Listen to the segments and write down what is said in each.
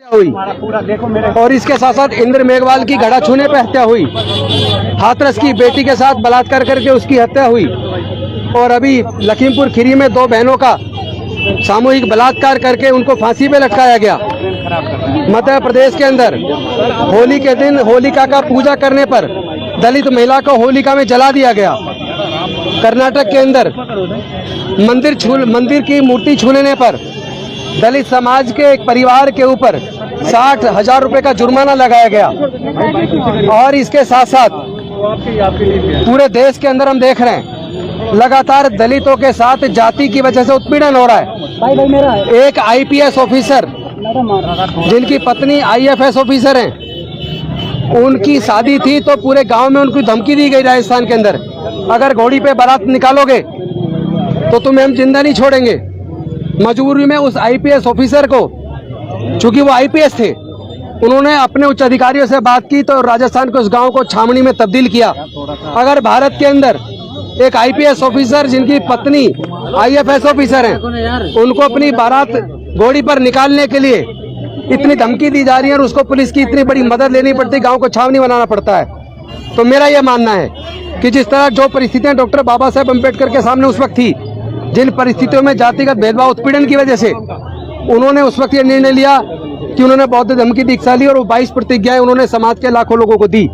हुई और इसके साथ साथ इंद्र मेघवाल की घड़ा छूने पर हत्या हुई। हाथरस की बेटी के साथ बलात्कार करके उसकी हत्या हुई और अभी लखीमपुर खीरी में दो बहनों का सामूहिक बलात्कार करके उनको फांसी पे लटकाया गया। मध्य प्रदेश के अंदर होली के दिन होलिका का पूजा करने पर दलित महिला को होलिका में जला दिया गया। कर्नाटक के अंदर मंदिर की मूर्ति छूने पर दलित समाज के एक परिवार के ऊपर 60,000 रुपए का जुर्माना लगाया गया। और इसके साथ साथ पूरे देश के अंदर हम देख रहे हैं लगातार दलितों के साथ जाति की वजह से उत्पीड़न हो रहा है। एक आईपीएस ऑफिसर जिनकी पत्नी आईएफएस ऑफिसर हैं, उनकी शादी थी तो पूरे गांव में उनको धमकी दी गई राजस्थान के अंदर, अगर घोड़ी पे बारात निकालोगे तो तुम्हें हम जिंदा नहीं छोड़ेंगे। मजबूरी में उस आईपीएस ऑफिसर को, चूंकि वो आईपीएस थे, उन्होंने अपने उच्च अधिकारियों से बात की तो राजस्थान के उस गांव को छावनी में तब्दील किया। अगर भारत के अंदर एक आईपीएस ऑफिसर जिनकी पत्नी आईएफएस ऑफिसर हैं, उनको अपनी बारात घोड़ी पर निकालने के लिए इतनी धमकी दी जा रही है और उसको पुलिस की इतनी बड़ी मदद लेनी पड़ती, गांव को छावनी बनाना पड़ता है, तो मेरा यह मानना है कि जिस तरह जो परिस्थितियां डॉक्टर बाबा साहेब अम्बेडकर के सामने उस वक्त थी, जिन परिस्थितियों में जातिगत भेदभाव उत्पीड़न की वजह से उन्होंने उस वक्त ये निर्णय लिया कि उन्होंने बौद्ध धर्म की दीक्षा ली और वो 22 प्रतिज्ञाएं उन्होंने समाज के लाखों लोगों को दी।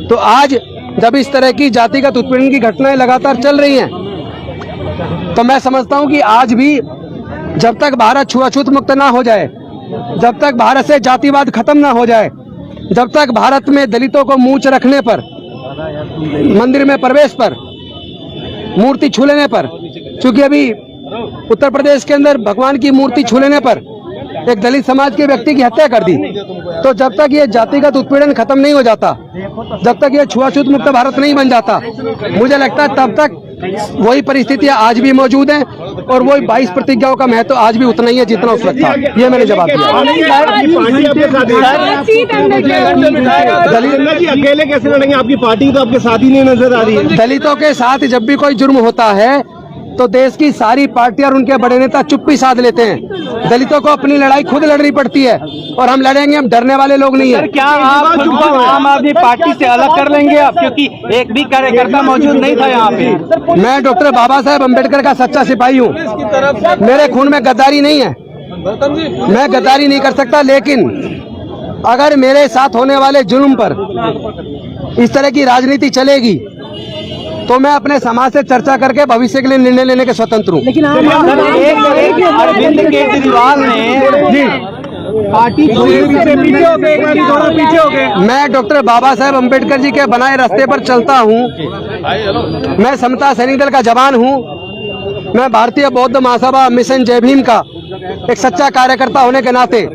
तो आज जब इस तरह की जातिगत उत्पीड़न की घटनाएं लगातार चल रही हैं, तो मैं समझता हूं कि आज भी जब तक भारत छुआछूत मुक्त ना हो जाए, जब तक भारत से जातिवाद खत्म ना हो जाए, जब तक भारत में दलितों को मूंछ रखने पर, मंदिर में प्रवेश पर, मूर्ति छू लेने पर, क्योंकि अभी उत्तर प्रदेश के अंदर भगवान की मूर्ति छू लेने पर एक दलित समाज के व्यक्ति की हत्या कर दी, तो जब तक ये जातिगत उत्पीड़न खत्म नहीं हो जाता, जब तक ये छुआछूत मुक्त भारत नहीं बन जाता, मुझे लगता है तब तक वही परिस्थितियां आज भी मौजूद हैं और वही 22 प्रतिज्ञाओं का महत्व आज भी उतना ही है जितना उस वक्त था। ये मैंने जवाब दिया। अकेले कैसे लड़ेंगे? आपकी पार्टी तो आपके साथ ही नहीं नजर आ रही है। दलितों के साथ जब भी कोई जुर्म होता है तो देश की सारी पार्टियां और उनके बड़े नेता चुप्पी साध लेते हैं। दलितों को अपनी लड़ाई खुद लड़नी पड़ती है और हम लड़ेंगे, हम डरने वाले लोग नहीं है। क्या आप आम आदमी पार्टी से अलग कर लेंगे आप, क्योंकि एक भी कार्यकर्ता मौजूद नहीं था यहाँ पे? मैं डॉक्टर बाबा साहेब अम्बेडकर का सच्चा सिपाही हूँ, मेरे खून में गद्दारी नहीं है, मैं गद्दारी नहीं कर सकता। लेकिन अगर मेरे साथ होने वाले जुल्म पर इस तरह की राजनीति चलेगी तो मैं अपने समाज से चर्चा करके भविष्य के लिए निर्णय लेने के स्वतंत्र हूँ। लेकिन अरविंद केजरीवाल ने पार्टी पीछे हो गए। मैं डॉक्टर बाबा साहेब अम्बेडकर जी के बनाए रास्ते पर चलता हूँ। मैं समता सैनिक दल का जवान हूँ। मैं भारतीय बौद्ध महासभा मिशन जय भीम का एक सच्चा कार्यकर्ता होने के नाते